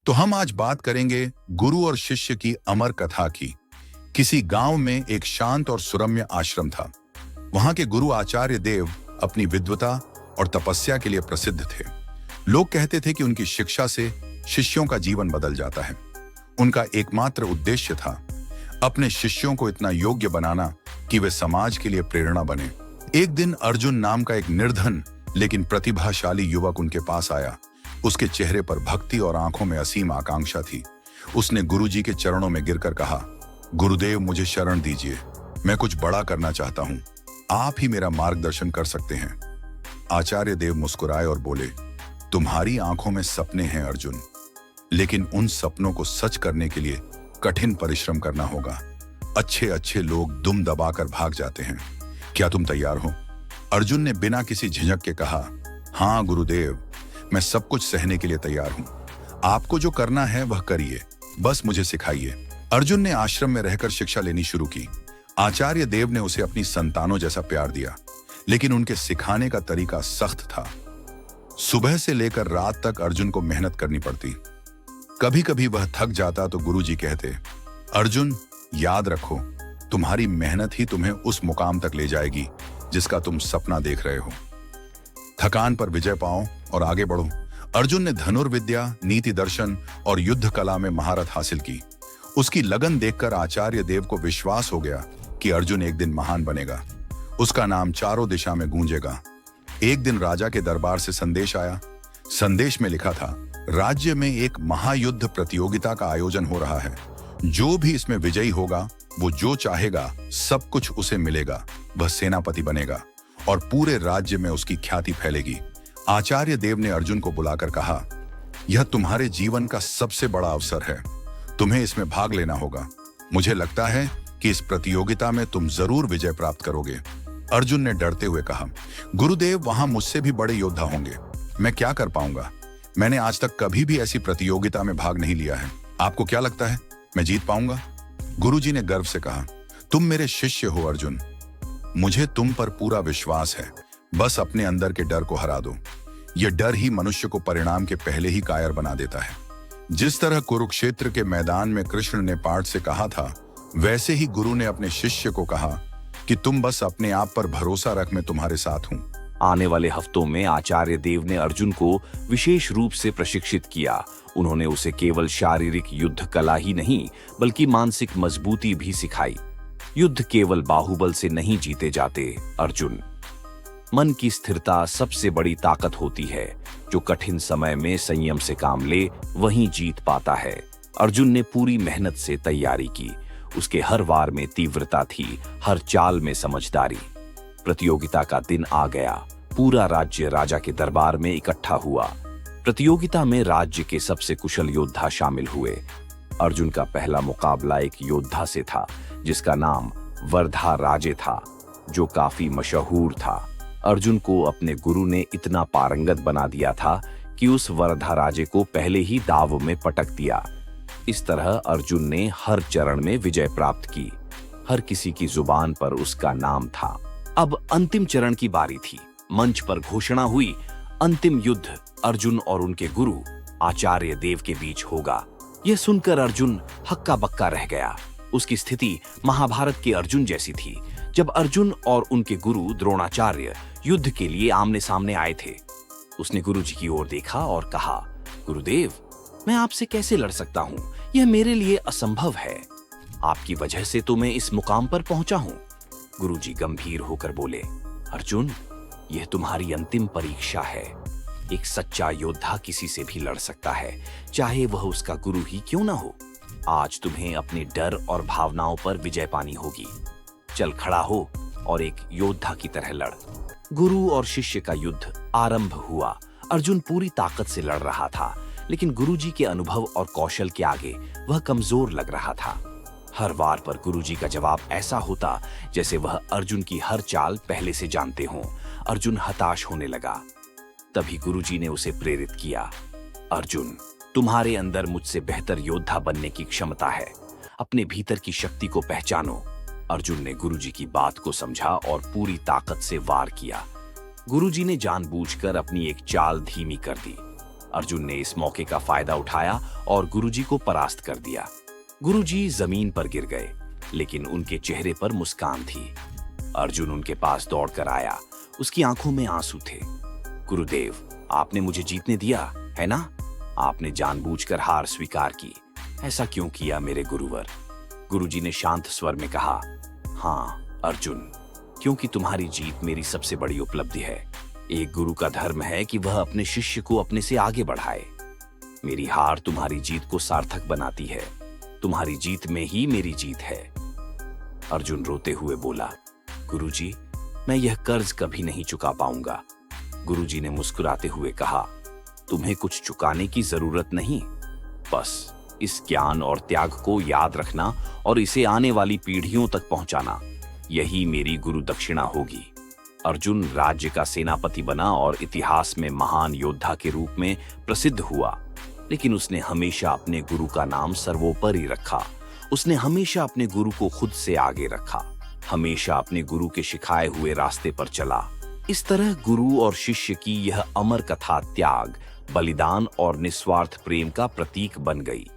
तो हम आज बात करेंगे गुरु और शिष्य की अमर कथा की। किसी गांव में एक शांत और सुरम्य आश्रम था। वहां के गुरु आचार्य देव अपनी विद्वता और तपस्या के लिए प्रसिद्ध थे। लोग कहते थे कि उनकी शिक्षा से शिष्यों का जीवन बदल जाता है। उनका एकमात्र उद्देश्य था अपने शिष्यों को इतना योग्य बनाना कि वे समाज के लिए प्रेरणा बने। एक दिन अर्जुन नाम का एक निर्धन लेकिन प्रतिभाशाली युवक उनके पास आया। उसके चेहरे पर भक्ति और आंखों में असीम आकांक्षा थी। उसने गुरुजी के चरणों में गिरकर कहा, गुरुदेव मुझे शरण दीजिए, मैं कुछ बड़ा करना चाहता हूं, आप ही मेरा मार्गदर्शन कर सकते हैं। आचार्य देव मुस्कुराए और बोले, तुम्हारी आंखों में सपने हैं अर्जुन, लेकिन उन सपनों को सच करने के लिए कठिन परिश्रम करना होगा। अच्छे अच्छे लोग दुम दबाकर भाग जाते हैं, क्या तुम तैयार हो? अर्जुन ने बिना किसी झिझक के कहा, हाँ गुरुदेव, मैं सब कुछ सहने के लिए तैयार हूं। आपको जो करना है वह करिए, बस मुझे सिखाइए। अर्जुन ने आश्रम में रहकर शिक्षा लेनी शुरू की। आचार्य देव ने उसे अपनी संतानों जैसा प्यार दिया, लेकिन उनके सिखाने का तरीका सख्त था। सुबह से लेकर रात तक अर्जुन को मेहनत करनी पड़ती। कभी कभी वह थक जाता तो गुरुजी कहते, अर्जुन याद रखो, तुम्हारी मेहनत ही तुम्हें उस मुकाम तक ले जाएगी जिसका तुम सपना देख रहे हो। थकान पर विजय पाओ और आगे बढ़ो। अर्जुन ने धनुर्विद्या, नीति दर्शन और युद्ध कला में महारत हासिल की। उसकी लगन देखकर आचार्य देव को विश्वास हो गया कि अर्जुन एक दिन महान बनेगा। उसका नाम चारों दिशा में गूंजेगा। एक दिन राजा के दरबार से संदेश आया। संदेश में लिखा था, राज्य में एक महायुद्ध प्रतियोगिता का आयोजन हो रहा है। जो भी इसमें विजयी होगा, वो जो चाहेगा सब कुछ उसे मिलेगा। वह सेनापति बनेगा और पूरे राज्य में उसकी ख्याति फैलेगी। आचार्य देव ने अर्जुन को बुलाकर कहा, यह तुम्हारे जीवन का सबसे बड़ा अवसर है, तुम्हें इसमें भाग लेना होगा। मुझे लगता है कि इस प्रतियोगिता में तुम जरूर विजय प्राप्त करोगे। अर्जुन ने डरते हुए कहा, गुरुदेव, वहां मुझसे भी बड़े योद्धा होंगे, मैं क्या कर पाऊंगा? मैंने आज तक कभी भी ऐसी प्रतियोगिता में भाग नहीं लिया है। आपको क्या लगता है मैं जीत पाऊंगा? गुरुजी ने गर्व से कहा, तुम मेरे शिष्य हो अर्जुन, मुझे तुम पर पूरा विश्वास है। बस अपने अंदर के डर को हरा दो। यह डर ही मनुष्य को परिणाम के पहले ही कायर बना देता है। जिस तरह कुरुक्षेत्र के मैदान में कृष्ण ने पार्थ से कहा था, वैसे ही गुरु ने अपने शिष्य को कहा कि तुम बस अपने आप पर भरोसा रख, मैं तुम्हारे साथ हूं। आने वाले हफ्तों में आचार्य देव ने अर्जुन को विशेष रूप से प्रशिक्षित किया। उन्होंने उसे केवल शारीरिक युद्ध कला ही नहीं, बल्कि मानसिक मजबूती भी सिखाई। युद्ध केवल बाहुबल से नहीं जीते जाते अर्जुन। मन की स्थिरता सबसे बड़ी ताकत होती है। जो कठिन समय में संयम से काम ले, वहीं जीत पाता है। अर्जुन ने पूरी मेहनत से तैयारी की। उसके हर वार में तीव्रता थी, हर चाल में समझदारी। प्रतियोगिता का दिन आ गया। पूरा राज्य राजा के दरबार में इकट्ठा हुआ। प्रतियोगिता में राज्य के सबसे कुशल योद्धा शामिल हुए। अर्जुन का पहला मुकाबला एक योद्धा से था जिसका नाम वर्धा राजे था, जो काफी मशहूर था। अर्जुन को अपने गुरु ने इतना पारंगत बना दिया था कि उस वर्धा राजे को पहले ही दाव में पटक दिया। इस तरह अर्जुन ने हर चरण में विजय प्राप्त की। हर किसी की जुबान पर उसका नाम था। अब अंतिम चरण की बारी थी। मंच पर घोषणा हुई, अंतिम युद्ध अर्जुन और उनके गुरु आचार्य देव के बीच होगा। यह सुनकर अर्जुन हक्का बक्का रह गया। उसकी स्थिति महाभारत के अर्जुन जैसी थी, जब अर्जुन और उनके गुरु द्रोणाचार्य युद्ध के लिए आमने सामने आए थे। उसने गुरुजी की ओर देखा और कहा, गुरुदेव, मैं आपसे कैसे लड़ सकता हूं? यह मेरे लिए असंभव है। आपकी वजह से तो मैं इस मुकाम पर पहुंचा हूं। गुरुजी गंभीर होकर बोले, अर्जुन, यह तुम्हारी अंतिम परीक्षा है। एक सच्चा योद्धा किसी से भी लड़ सकता है, चाहे वह उसका गुरु ही क्यों ना हो। आज तुम्हें अपने डर और भावनाओं पर विजय पानी होगी। चल खड़ा हो और एक योद्धा की तरह लड़। गुरु और शिष्य का युद्ध आरंभ हुआ। अर्जुन पूरी ताकत से लड़ रहा था, लेकिन गुरुजी के अनुभव और कौशल के आगे वह कमजोर लग रहा था। हर वार पर गुरुजी का जवाब ऐसा होता जैसे वह अर्जुन की हर चाल पहले से जानते हों। अर्जुन हताश होने लगा। तभी गुरुजी ने उसे प्रेरित किया, अर्जुन, तुम्हारे अंदर मुझसे बेहतर योद्धा बनने की क्षमता है। अपने भीतर की शक्ति को पहचानो। अर्जुन ने गुरुजी की बात को समझा और पूरी ताकत से वार किया। गुरुजी ने जानबूझकर अपनी एक चाल धीमी कर दी। अर्जुन ने इस मौके का फायदा उठाया और गुरुजी को परास्त कर दिया। गुरुजी जमीन पर गिर गए, लेकिन उनके चेहरे पर मुस्कान थी। अर्जुन उनके पास दौड़कर आया, उसकी आंखों में आंसू थे। गुरुदेव, आपने मुझे जीतने दिया, है ना? आपने जानबूझकर हार स्वीकार की। ऐसा क्यों किया मेरे गुरुवर? गुरुजी ने शांत स्वर में कहा, हाँ अर्जुन, क्योंकि तुम्हारी जीत मेरी सबसे बड़ी उपलब्धि है। एक गुरु का धर्म है कि वह अपने शिष्य को अपने से आगे बढ़ाए। मेरी हार तुम्हारी जीत को सार्थक बनाती है। तुम्हारी जीत में ही मेरी जीत है। अर्जुन रोते हुए बोला, गुरुजी, मैं यह कर्ज कभी नहीं चुका पाऊंगा। गुरुजी ने मुस्कुराते हुए कहा, तुम्हें कुछ चुकाने की जरूरत नहीं, बस इस ज्ञान और त्याग को याद रखना और इसे आने वाली पीढ़ियों तक पहुंचाना, यही मेरी गुरु दक्षिणा होगी। अर्जुन राज्य का सेनापति बना और इतिहास में महान योद्धा के रूप में प्रसिद्ध हुआ, लेकिन उसने हमेशा अपने गुरु का नाम सर्वोपरि रखा। उसने हमेशा अपने गुरु को खुद से आगे रखा, हमेशा अपने गुरु के सिखाए हुए रास्ते पर चला। इस तरह गुरु और शिष्य की यह अमर कथा त्याग, बलिदान और निस्वार्थ प्रेम का प्रतीक बन गई।